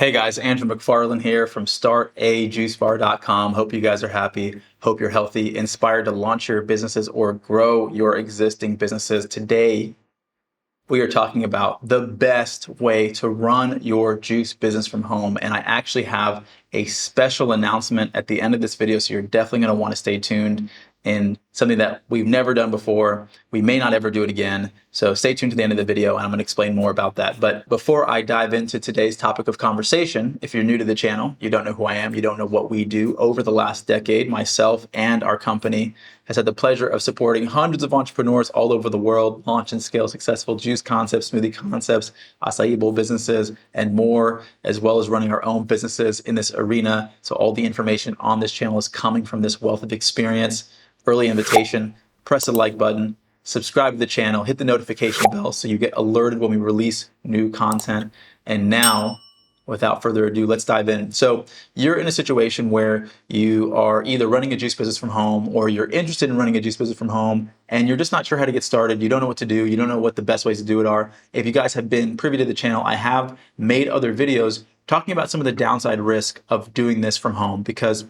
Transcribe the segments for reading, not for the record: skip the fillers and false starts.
Hey guys, Andrew McFarland here from StartAJuiceBar.com. Hope you guys are happy. Hope you're healthy, inspired to launch your businesses or grow your existing businesses. Today, we are talking about the best way to run your juice business from home. And I actually have a special announcement at the end of this video, so you're definitely going to want to stay tuned in something that we've never done before. We may not ever do it again. So stay tuned to the end of the video and I'm going to explain more about that. But before I dive into today's topic of conversation, if you're new to the channel, you don't know who I am, you don't know what we do. Over the last decade, myself and our company has had the pleasure of supporting hundreds of entrepreneurs all over the world, launch and scale successful juice concepts, smoothie concepts, acai bowl businesses, and more, as well as running our own businesses in this arena. So all the information on this channel is coming from this wealth of experience. Early invitation, press the like button, subscribe to the channel, hit the notification bell so you get alerted when we release new content. And now, without further ado, let's dive in. So you're in a situation where you are either running a juice business from home or you're interested in running a juice business from home and you're just not sure how to get started. You don't know what to do. You don't know what the best ways to do it are. If you guys have been privy to the channel, I have made other videos talking about some of the downside risk of doing this from home because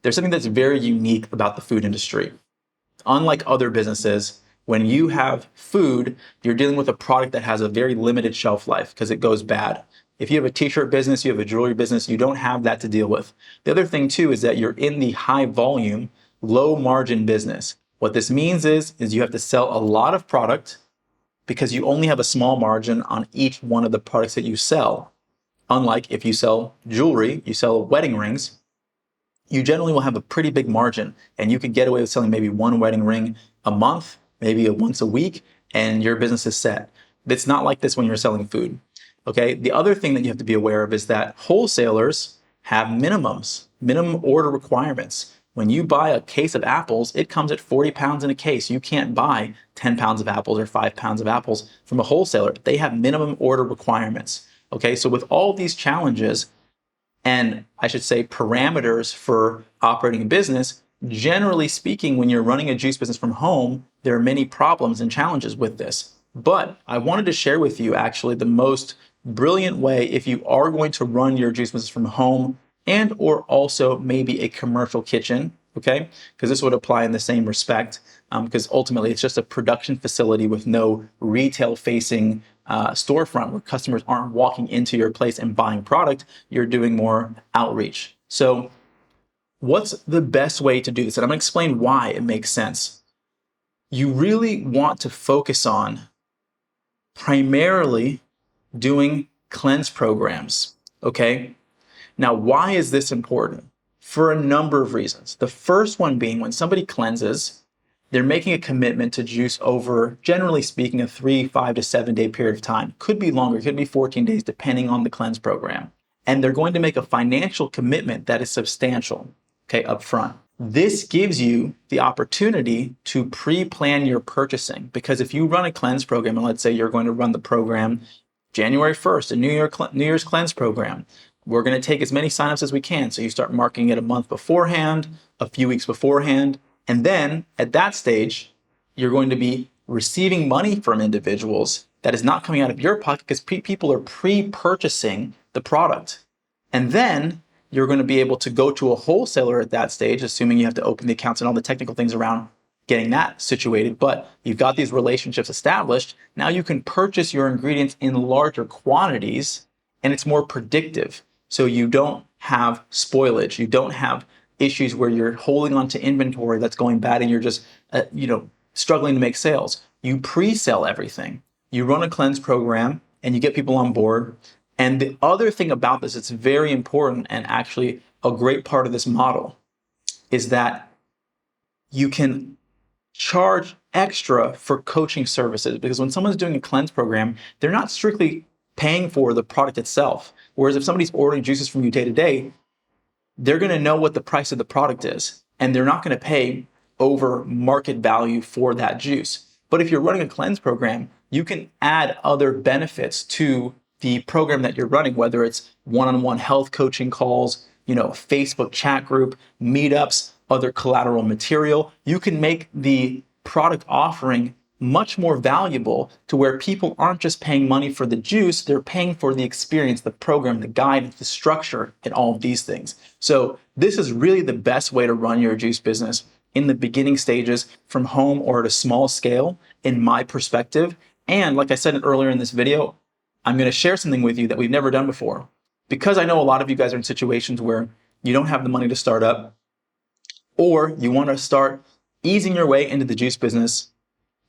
there's something that's very unique about the food industry. Unlike other businesses, when you have food, you're dealing with a product that has a very limited shelf life because it goes bad. If you have a t-shirt business, you have a jewelry business, you don't have that to deal with. The other thing too is that you're in the high volume, low margin business. What this means is you have to sell a lot of product because you only have a small margin on each one of the products that you sell. Unlike if you sell jewelry, you sell wedding rings, you generally will have a pretty big margin and you can get away with selling maybe one wedding ring a month, maybe once a week, and your business is set. It's not like this when you're selling food, okay? The other thing that you have to be aware of is that wholesalers have minimums, minimum order requirements. When you buy a case of apples, it comes at 40 pounds in a case. You can't buy 10 pounds of apples or 5 pounds of apples from a wholesaler. They have minimum order requirements, okay? So with all these challenges, and I should say parameters for operating a business, generally speaking, when you're running a juice business from home, there are many problems and challenges with this. But I wanted to share with you actually the most brilliant way if you are going to run your juice business from home and or also maybe a commercial kitchen, okay? Because this would apply in the same respect because ultimately it's just a production facility with no retail facing storefront where customers aren't walking into your place and buying product. You're doing more outreach. So what's the best way to do this? And I'm going to explain why it makes sense. You really want to focus on primarily doing cleanse programs, okay? Now, why is this important? For a number of reasons. The first one being when somebody cleanses, they're making a commitment to juice over, generally speaking, a 3, 5 to 7 day period of time. Could be longer, could be 14 days, depending on the cleanse program. And they're going to make a financial commitment that is substantial, okay, up front. This gives you the opportunity to pre-plan your purchasing because if you run a cleanse program, and let's say you're going to run the program January 1st, a New Year's cleanse program, we're going to take as many signups as we can. So you start marketing it a month beforehand, a few weeks beforehand, and then at that stage, you're going to be receiving money from individuals that is not coming out of your pocket because people are pre-purchasing the product. And then you're going to be able to go to a wholesaler at that stage, assuming you have to open the accounts and all the technical things around getting that situated. But you've got these relationships established. Now you can purchase your ingredients in larger quantities and it's more predictive. So you don't have spoilage. You don't have issues where you're holding on to inventory that's going bad and you're just, struggling to make sales. You pre-sell everything. You run a cleanse program and you get people on board. And the other thing about this, it's very important and actually a great part of this model is that you can charge extra for coaching services because when someone's doing a cleanse program, they're not strictly paying for the product itself. Whereas if somebody's ordering juices from you day to day, they're going to know what the price of the product is, and they're not going to pay over market value for that juice. But if you're running a cleanse program, you can add other benefits to the program that you're running, whether it's one-on-one health coaching calls, Facebook chat group, meetups, other collateral material. You can make the product offering much more valuable to where people aren't just paying money for the juice, they're paying for the experience, the program, the guide, the structure, and all of these things. So this is really the best way to run your juice business in the beginning stages from home or at a small scale, in my perspective. And like I said earlier in this video, I'm going to share something with you that we've never done before. Because I know a lot of you guys are in situations where you don't have the money to start up, or you want to start easing your way into the juice business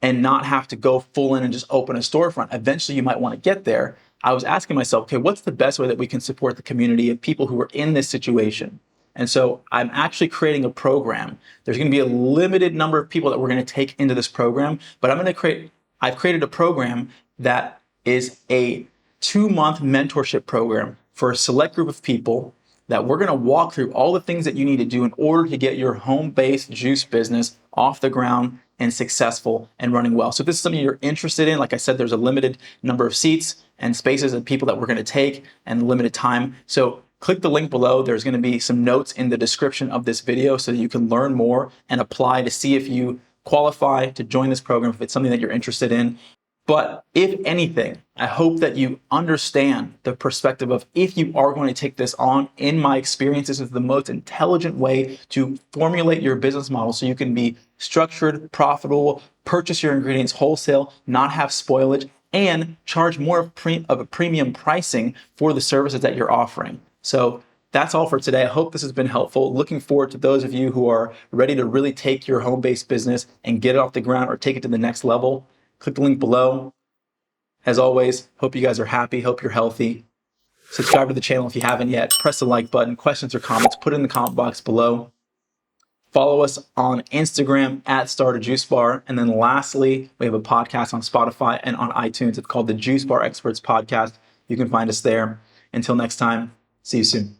and not have to go full in and just open a storefront. Eventually, you might want to get there. I was asking myself, okay, what's the best way that we can support the community of people who are in this situation? And so I'm actually creating a program. There's going to be a limited number of people that we're going to take into this program, but I've created a program that is a 2-month mentorship program for a select group of people that we're going to walk through all the things that you need to do in order to get your home-based juice business off the ground and successful and running well. So if this is something you're interested in, like I said, there's a limited number of seats and spaces and people that we're going to take and limited time. So click the link below. There's going to be some notes in the description of this video so that you can learn more and apply to see if you qualify to join this program, if it's something that you're interested in. But if anything, I hope that you understand the perspective of, if you are going to take this on, in my experience, this is the most intelligent way to formulate your business model so you can be structured, profitable, purchase your ingredients wholesale, not have spoilage, and charge more of a premium pricing for the services that you're offering. So that's all for today. I hope this has been helpful. Looking forward to those of you who are ready to really take your home-based business and get it off the ground or take it to the next level. Click the link below. As always, hope you guys are happy. Hope you're healthy. Subscribe to the channel if you haven't yet. Press the like button. Questions or comments, put it in the comment box below. Follow us on Instagram at StartAJuiceBar. And then lastly, we have a podcast on Spotify and on iTunes. It's called the Juice Bar Experts Podcast. You can find us there. Until next time, see you soon.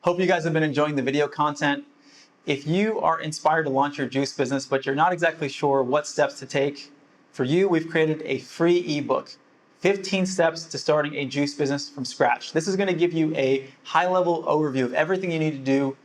Hope you guys have been enjoying the video content. If you are inspired to launch your juice business, but you're not exactly sure what steps to take, for you, we've created a free ebook, 15 Steps to Starting a Juice Business from Scratch. This is going to give you a high-level overview of everything you need to do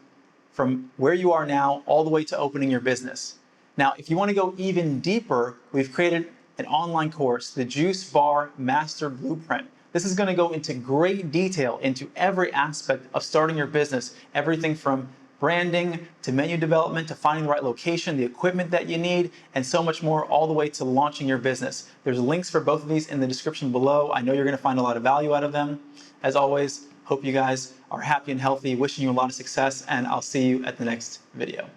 from where you are now all the way to opening your business. Now, if you want to go even deeper, we've created an online course, the Juice Bar Master Blueprint. This is going to go into great detail into every aspect of starting your business, everything from branding to menu development to finding the right location, the equipment that you need, and so much more, all the way to launching your business. There's links for both of these in the description below. I know you're going to find a lot of value out of them. As always, hope you guys are happy and healthy, wishing you a lot of success, and I'll see you at the next video.